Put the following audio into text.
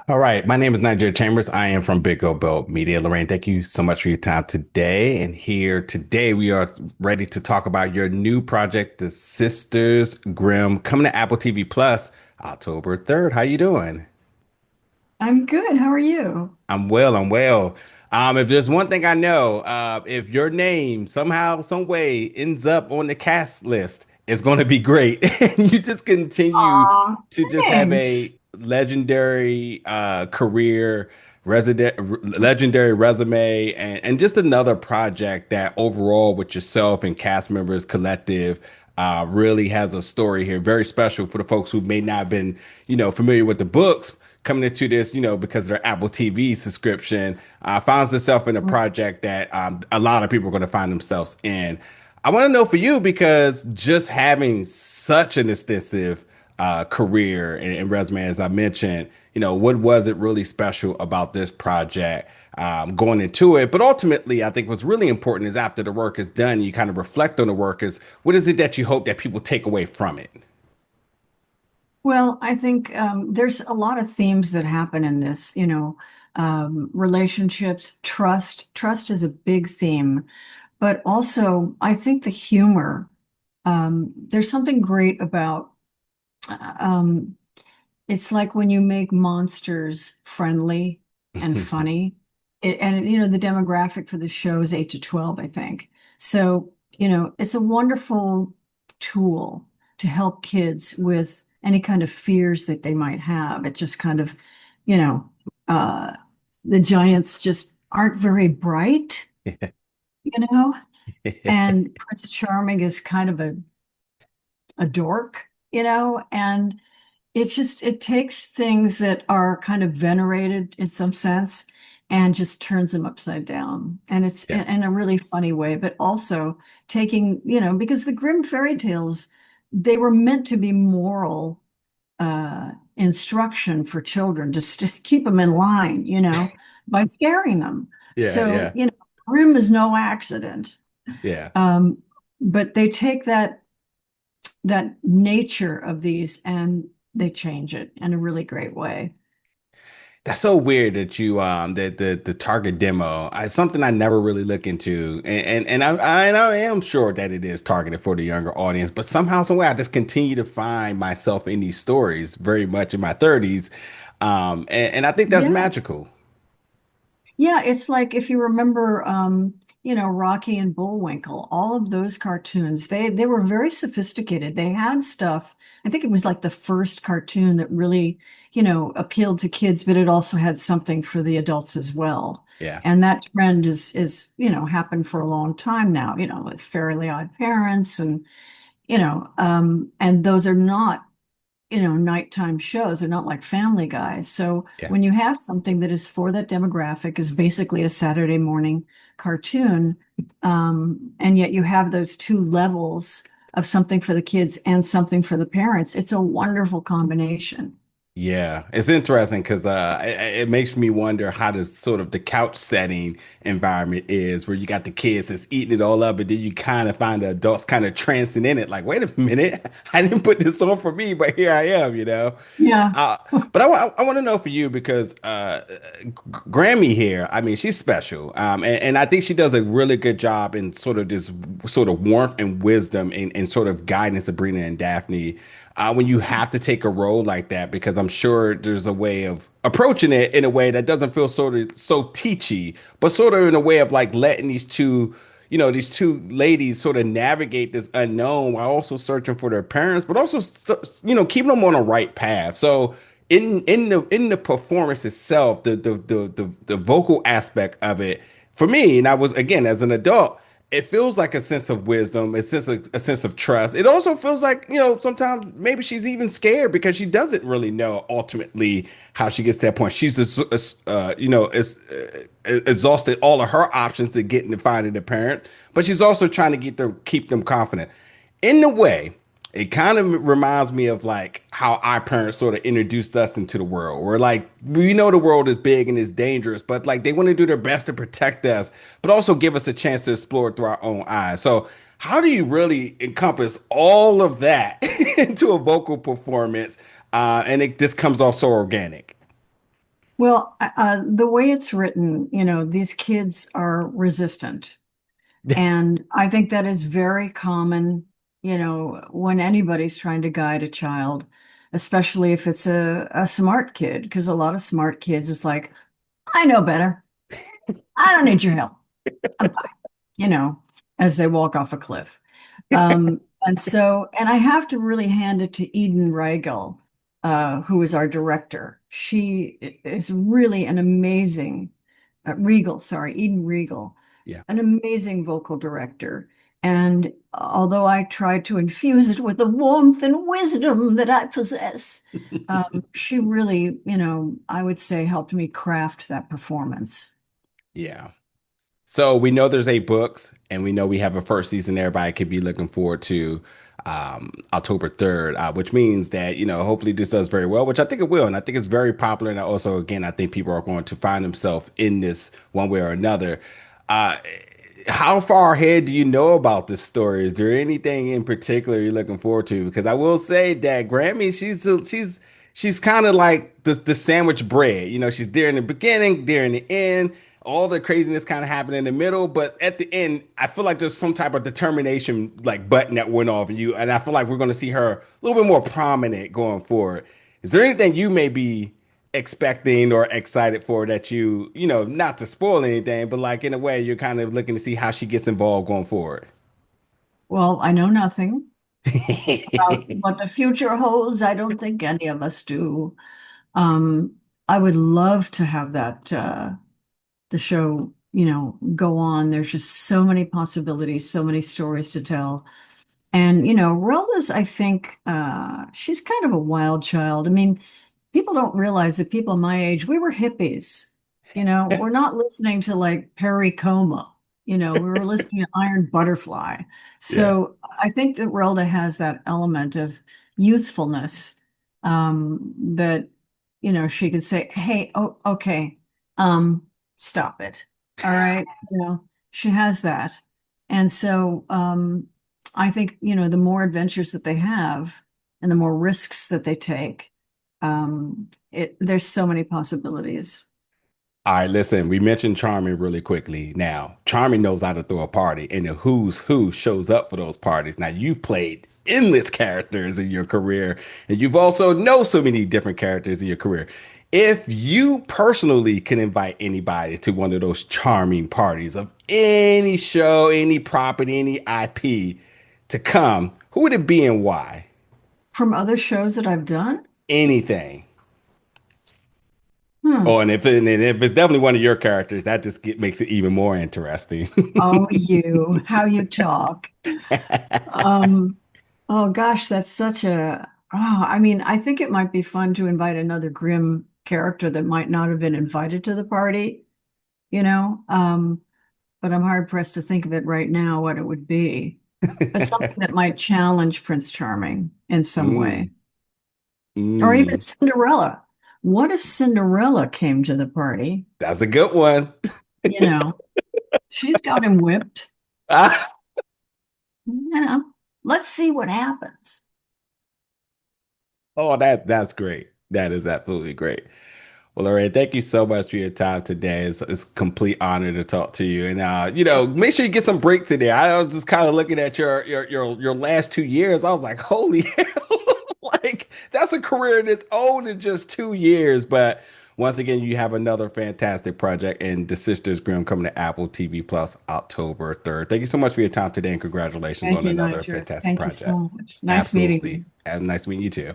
All right, my name is Nigeria Chambers. I am from Big O Belt Media. Lorraine, thank you so much for your time today. And here today, we are ready to talk about your new project, The Sisters Grimm, coming to Apple TV Plus October 3rd. How you doing? I'm good. How are you? I'm well. I'm well. If there's one thing I know, if your name somehow, some way ends up on the cast list, it's going to be great. And you just continue Aw, to just have a thanks. legendary career, legendary resume, and just another project that overall with yourself and cast members collective really has a story here. Very special for the folks who may not have been, familiar with the books coming into this, because of their Apple TV subscription, finds itself in a project that a lot of people are going to find themselves in. I want to know for you because just having such an extensive career and resume, as I mentioned, what was it really special about this project going into it? But ultimately, I think what's really important is after the work is done, you kind of reflect on the work. Is what is it that you hope that people take away from it? Well, I think there's a lot of themes that happen in this, relationships, trust. Trust is a big theme, but also I think the humor. There's something great about um, it's like when you make monsters friendly and funny. The demographic for the show is 8 to 12, I think. So, it's a wonderful tool to help kids with any kind of fears that they might have. It just kind of, you know, uh, the giants just aren't very bright, you know, and Prince Charming is kind of a dork, and it takes things that are kind of venerated in some sense and just turns them upside down. And it's Yeah. in a really funny way, but also taking, because the Grimm fairy tales, they were meant to be moral instruction for children, just to keep them in line, by scaring them. Yeah, So, yeah, Grimm is no accident. yeah. Um, but they take that nature of these and they change it in a really great way. That's so weird that you that the target demo is something I never really look into, and I am sure that it is targeted for the younger audience, but somehow, some way, I just continue to find myself in these stories very much in my 30s, and I think that's Yes. magical. Yeah, it's like if you remember Rocky and Bullwinkle, all of those cartoons, they were very sophisticated. They had stuff. I think it was like the first cartoon that really, appealed to kids, but it also had something for the adults as well. Yeah. And that trend is, happened for a long time now, with Fairly Odd Parents and those are not nighttime shows. They're not like Family Guy. So Yeah. when you have something that is for that demographic, is basically a Saturday morning cartoon, and yet you have those two levels of something for the kids and something for the parents, it's a wonderful combination. Yeah, it's interesting because it makes me wonder how this sort of the couch setting environment is, where you got the kids that's eating it all up, and then you kind of find the adults kind of trancing in it. Like, wait a minute, I didn't put this on for me, but here I am, you know. Yeah. Uh, but I want to know for you because Grammy here, I mean, she's special, and I think she does a really good job in sort of this sort of warmth and wisdom and sort of guidance Sabrina and Daphne when you have to take a role like that, because I'm sure there's a way of approaching it in a way that doesn't feel sort of so teachy, but sort of in a way of like letting these two ladies sort of navigate this unknown while also searching for their parents, but also, keeping them on the right path. So in the performance itself, the vocal aspect of it, for me, and I was again as an adult, it feels like a sense of wisdom, a sense of trust. It also feels like, sometimes maybe she's even scared because she doesn't really know ultimately how she gets to that point. She's, exhausted all of her options to getting to finding the parents, but she's also trying to keep them confident. In a way, it kind of reminds me of like how our parents sort of introduced us into the world. Where like we know the world is big and is dangerous, but like they want to do their best to protect us, but also give us a chance to explore it through our own eyes. So how do you really encompass all of that into a vocal performance? And this comes off so organic. Well, the way it's written, these kids are resistant. And I think that is very common, when anybody's trying to guide a child, especially if it's a smart kid, because a lot of smart kids is like, I know better. I don't need your help. I'm fine, you know, as they walk off a cliff. And I have to really hand it to Eden Reigel, who is our director. She is really an amazing, Regal, sorry, Eden Regal, Yeah. an amazing vocal director. And although I try to infuse it with the warmth and wisdom that I possess, she really, I would say helped me craft that performance. Yeah. So we know there's 8 books, and we know we have a first season everybody could be looking forward to October 3rd, which means that, hopefully this does very well, which I think it will. And I think it's very popular. And also, again, I think people are going to find themselves in this one way or another. Uh, how far ahead do you know about this story? Is there anything in particular you're looking forward to? Because I will say that Grammy, she's kind of like the sandwich bread. She's there in the beginning, there in the end. All the craziness kind of happened in the middle, but at the end, I feel like there's some type of determination like button that went off in you, and I feel like we're going to see her a little bit more prominent going forward. Is there anything you may be expecting or excited for that not to spoil anything, but like in a way you're kind of looking to see how she gets involved going forward? Well, I know nothing about what the future holds. I don't think any of us do. I would love to have that the show, go on. There's just so many possibilities, so many stories to tell. And Relda's, I think, she's kind of a wild child. I mean, people don't realize that people my age, we were hippies. We're not listening to like Perry Como. We were listening to Iron Butterfly. Yeah. So I think that Relda has that element of youthfulness, that she could say, "Hey, oh, okay, stop it. All right." She has that, and so I think the more adventures that they have, and the more risks that they take, there's so many possibilities. All right, listen, we mentioned Charming really quickly. Now, Charming knows how to throw a party, and the who's who shows up for those parties. Now, you've played endless characters in your career, and you've also know so many different characters in your career. If you personally can invite anybody to one of those charming parties of any show, any property, any IP to come, who would it be and why? From other shows that I've done, Anything. hmm. Oh, and if it's definitely one of your characters, that just makes it even more interesting. Oh, how you talk. Um, oh gosh, that's such a, I mean, I think it might be fun to invite another Grimm character that might not have been invited to the party, you know? But I'm hard pressed to think of it right now what it would be. But something that might challenge Prince Charming in some Mm, way. Or even mm. Cinderella. What if Cinderella came to the party? That's a good one. You know, she's got him whipped. Ah, You know, let's see what happens. oh, that's great. That is absolutely great. Well, Laraine, thank you so much for your time today. It's a complete honor to talk to you. And make sure you get some breaks in there. I was just kind of looking at your last 2 years. I was like, holy hell, like that's a career in its own in just 2 years. But once again, you have another fantastic project and the Sisters Grimm coming to Apple TV Plus October 3rd. Thank you so much for your time today and congratulations Thank on you, another Nigel. fantastic Thank you project. so much. Nice meeting Absolutely. you. And nice meeting you too.